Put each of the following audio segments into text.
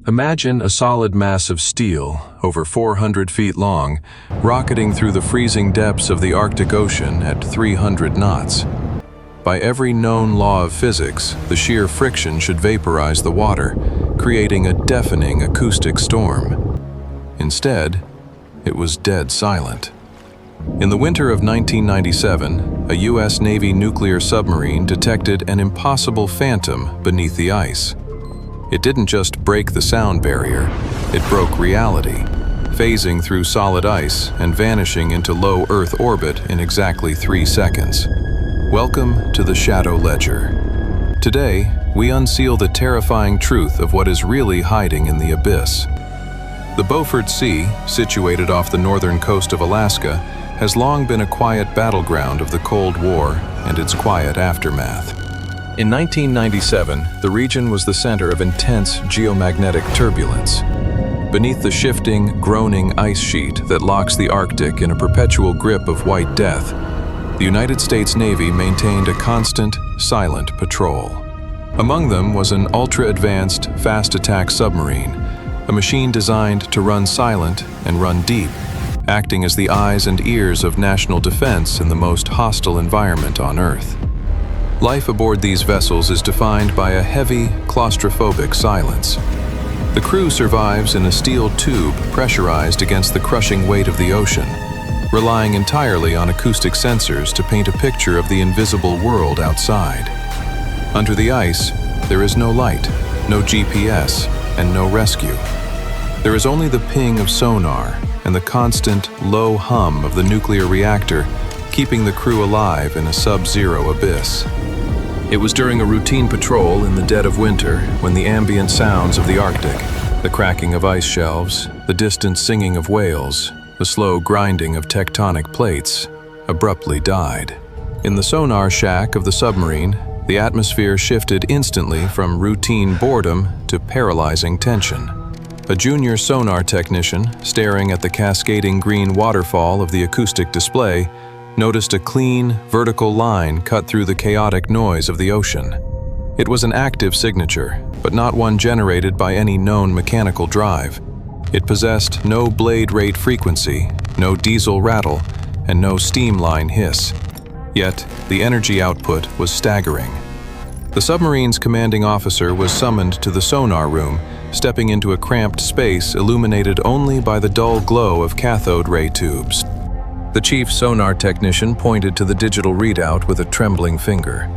Imagine a solid mass of steel, over 400 feet long, rocketing through the freezing depths of the Arctic Ocean at 300 knots. By every known law of physics, the sheer friction should vaporize the water, creating a deafening acoustic storm. Instead, it was dead silent. In the winter of 1997, a U.S. Navy nuclear submarine detected an impossible phantom beneath the ice. It didn't just break the sound barrier, it broke reality, phasing through solid ice and vanishing into low Earth orbit in exactly 3 seconds. Welcome to the Shadow Ledger. Today, we unseal the terrifying truth of what is really hiding in the abyss. The Beaufort Sea, situated off the northern coast of Alaska, has long been a quiet battleground of the Cold War and its quiet aftermath. In 1997, the region was the center of intense geomagnetic turbulence. Beneath the shifting, groaning ice sheet that locks the Arctic in a perpetual grip of white death, the United States Navy maintained a constant, silent patrol. Among them was an ultra-advanced, fast-attack submarine, a machine designed to run silent and run deep, acting as the eyes and ears of national defense in the most hostile environment on Earth. Life aboard these vessels is defined by a heavy, claustrophobic silence. The crew survives in a steel tube pressurized against the crushing weight of the ocean, relying entirely on acoustic sensors to paint a picture of the invisible world outside. Under the ice, there is no light, no GPS, and no rescue. There is only the ping of sonar and the constant, low hum of the nuclear reactor, keeping the crew alive in a sub-zero abyss. It was during a routine patrol in the dead of winter when the ambient sounds of the Arctic, the cracking of ice shelves, the distant singing of whales, the slow grinding of tectonic plates, abruptly died. In the sonar shack of the submarine, the atmosphere shifted instantly from routine boredom to paralyzing tension. A junior sonar technician, staring at the cascading green waterfall of the acoustic display, noticed a clean, vertical line cut through the chaotic noise of the ocean. It was an active signature, but not one generated by any known mechanical drive. It possessed no blade rate frequency, no diesel rattle, and no steam line hiss. Yet, the energy output was staggering. The submarine's commanding officer was summoned to the sonar room, stepping into a cramped space illuminated only by the dull glow of cathode ray tubes. The chief sonar technician pointed to the digital readout with a trembling finger.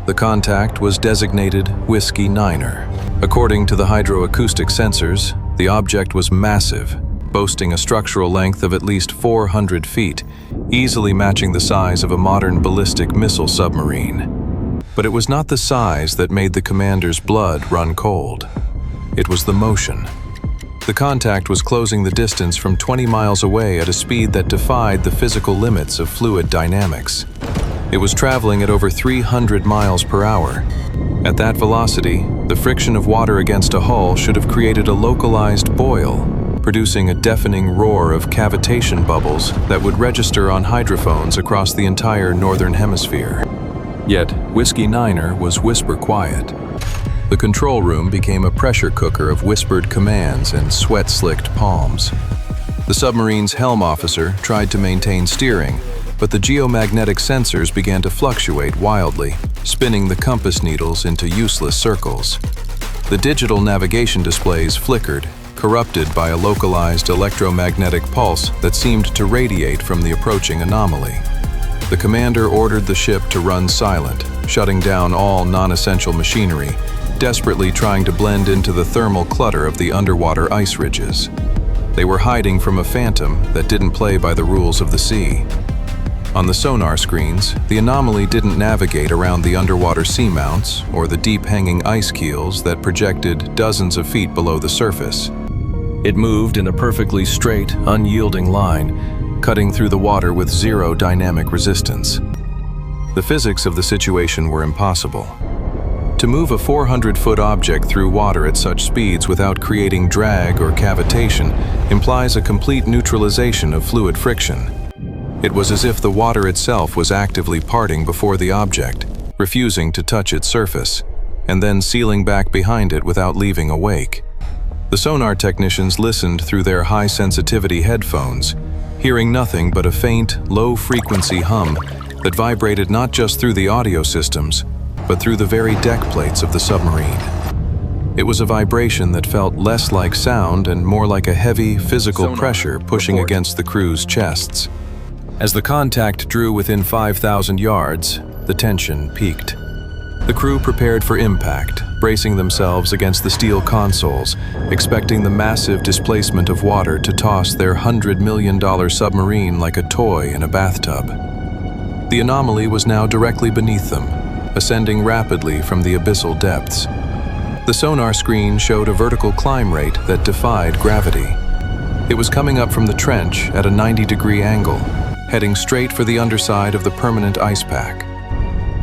The contact was designated Whiskey Niner. According to the hydroacoustic sensors, the object was massive, boasting a structural length of at least 400 feet, easily matching the size of a modern ballistic missile submarine. But it was not the size that made the commander's blood run cold. It was the motion. The contact was closing the distance from 20 miles away at a speed that defied the physical limits of fluid dynamics. It was traveling at over 300 miles per hour. At that velocity, the friction of water against a hull should have created a localized boil, producing a deafening roar of cavitation bubbles that would register on hydrophones across the entire northern hemisphere. Yet, Whiskey Niner was whisper quiet. The control room became a pressure cooker of whispered commands and sweat-slicked palms. The submarine's helm officer tried to maintain steering, but the geomagnetic sensors began to fluctuate wildly, spinning the compass needles into useless circles. The digital navigation displays flickered, corrupted by a localized electromagnetic pulse that seemed to radiate from the approaching anomaly. The commander ordered the ship to run silent, shutting down all non-essential machinery, desperately trying to blend into the thermal clutter of the underwater ice ridges. They were hiding from a phantom that didn't play by the rules of the sea. On the sonar screens, the anomaly didn't navigate around the underwater seamounts or the deep-hanging ice keels that projected dozens of feet below the surface. It moved in a perfectly straight, unyielding line, cutting through the water with zero dynamic resistance. The physics of the situation were impossible. To move a 400-foot object through water at such speeds without creating drag or cavitation implies a complete neutralization of fluid friction. It was as if the water itself was actively parting before the object, refusing to touch its surface, and then sealing back behind it without leaving a wake. The sonar technicians listened through their high-sensitivity headphones, hearing nothing but a faint, low-frequency hum that vibrated not just through the audio systems, but through the very deck plates of the submarine. It was a vibration that felt less like sound and more like a heavy, physical pressure pushing against the crew's chests. As the contact drew within 5,000 yards, the tension peaked. The crew prepared for impact, bracing themselves against the steel consoles, expecting the massive displacement of water to toss their $100 million submarine like a toy in a bathtub. The Anomaly was now directly beneath them, ascending rapidly from the abyssal depths. The sonar screen showed a vertical climb rate that defied gravity. It was coming up from the trench at a 90-degree angle, heading straight for the underside of the permanent ice pack.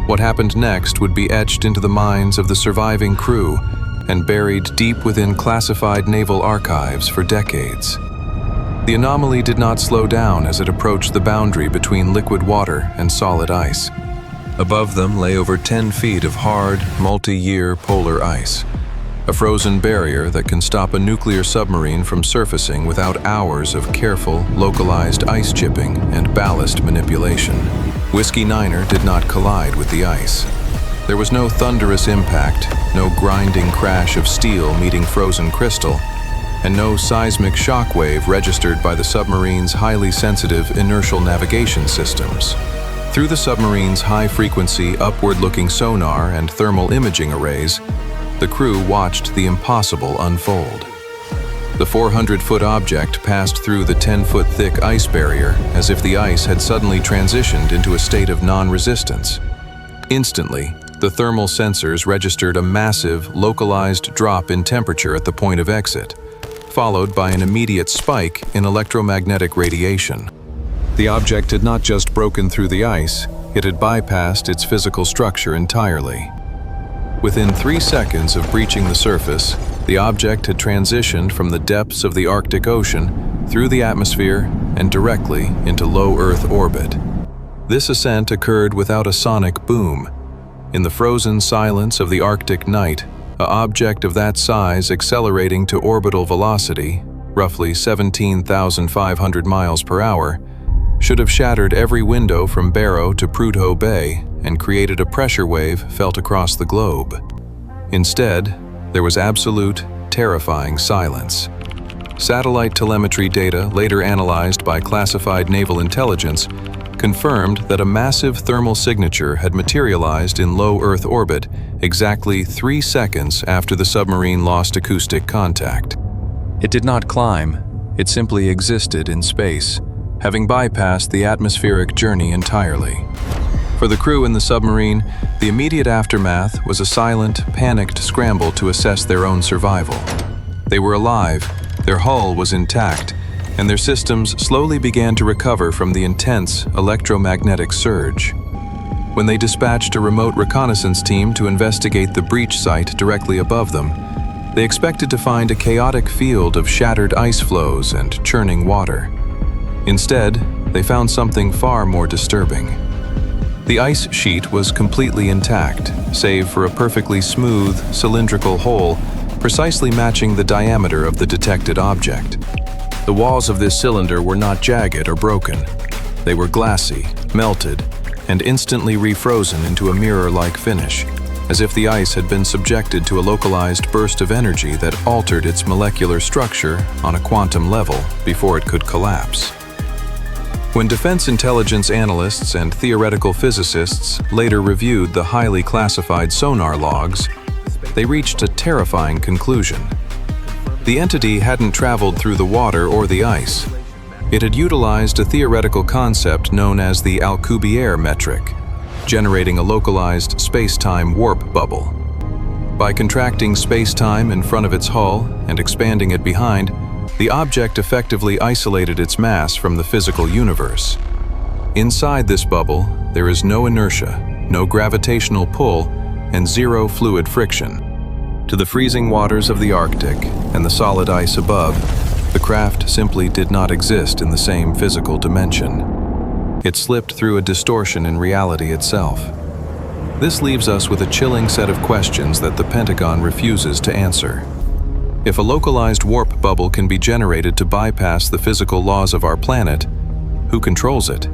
What happened next would be etched into the minds of the surviving crew and buried deep within classified naval archives for decades. The Anomaly did not slow down as it approached the boundary between liquid water and solid ice. Above them lay over 10 feet of hard, multi-year polar ice, a frozen barrier that can stop a nuclear submarine from surfacing without hours of careful, localized ice chipping and ballast manipulation. Whiskey Niner did not collide with the ice. There was no thunderous impact, no grinding crash of steel meeting frozen crystal, and no seismic shockwave registered by the submarine's highly sensitive inertial navigation systems. Through the submarine's high-frequency, upward-looking sonar and thermal imaging arrays, the crew watched the impossible unfold. The 400-foot object passed through the 10-foot thick ice barrier as if the ice had suddenly transitioned into a state of non-resistance. Instantly, the thermal sensors registered a massive, localized drop in temperature at the point of exit, followed by an immediate spike in electromagnetic radiation. The object had not just broken through the ice, it had bypassed its physical structure entirely. Within 3 seconds of breaching the surface, the object had transitioned from the depths of the Arctic Ocean through the atmosphere and directly into low Earth orbit. This ascent occurred without a sonic boom. In the frozen silence of the Arctic night, an object of that size accelerating to orbital velocity, roughly 17,500 miles per hour, should have shattered every window from Barrow to Prudhoe Bay and created a pressure wave felt across the globe. Instead, there was absolute, terrifying silence. Satellite telemetry data, later analyzed by classified naval intelligence, confirmed that a massive thermal signature had materialized in low Earth orbit exactly 3 seconds after the submarine lost acoustic contact. It did not climb, it simply existed in space, having bypassed the atmospheric journey entirely. For the crew in the submarine, the immediate aftermath was a silent, panicked scramble to assess their own survival. They were alive, their hull was intact, and their systems slowly began to recover from the intense electromagnetic surge. When they dispatched a remote reconnaissance team to investigate the breach site directly above them, they expected to find a chaotic field of shattered ice floes and churning water. Instead, they found something far more disturbing. The ice sheet was completely intact, save for a perfectly smooth, cylindrical hole precisely matching the diameter of the detected object. The walls of this cylinder were not jagged or broken. They were glassy, melted, and instantly refrozen into a mirror-like finish, as if the ice had been subjected to a localized burst of energy that altered its molecular structure on a quantum level before it could collapse. When defense intelligence analysts and theoretical physicists later reviewed the highly classified sonar logs, they reached a terrifying conclusion. The entity hadn't traveled through the water or the ice. It had utilized a theoretical concept known as the Alcubierre metric, generating a localized space-time warp bubble. By contracting space-time in front of its hull and expanding it behind, the object effectively isolated its mass from the physical universe. Inside this bubble, there is no inertia, no gravitational pull, and zero fluid friction. To the freezing waters of the Arctic and the solid ice above, the craft simply did not exist in the same physical dimension. It slipped through a distortion in reality itself. This leaves us with a chilling set of questions that the Pentagon refuses to answer. If a localized warp bubble can be generated to bypass the physical laws of our planet, who controls it?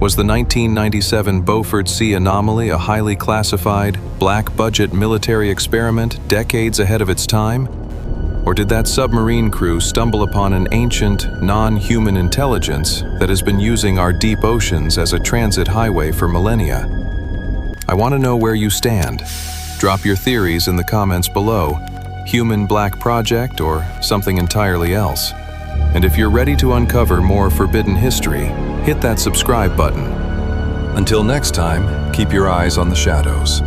Was the 1997 Beaufort Sea anomaly a highly classified, black-budget military experiment decades ahead of its time? Or did that submarine crew stumble upon an ancient, non-human intelligence that has been using our deep oceans as a transit highway for millennia? I want to know where you stand. Drop your theories in the comments below. Human black project or something entirely else? And if you're ready to uncover more forbidden history, hit that subscribe button. Until next time, keep your eyes on the shadows.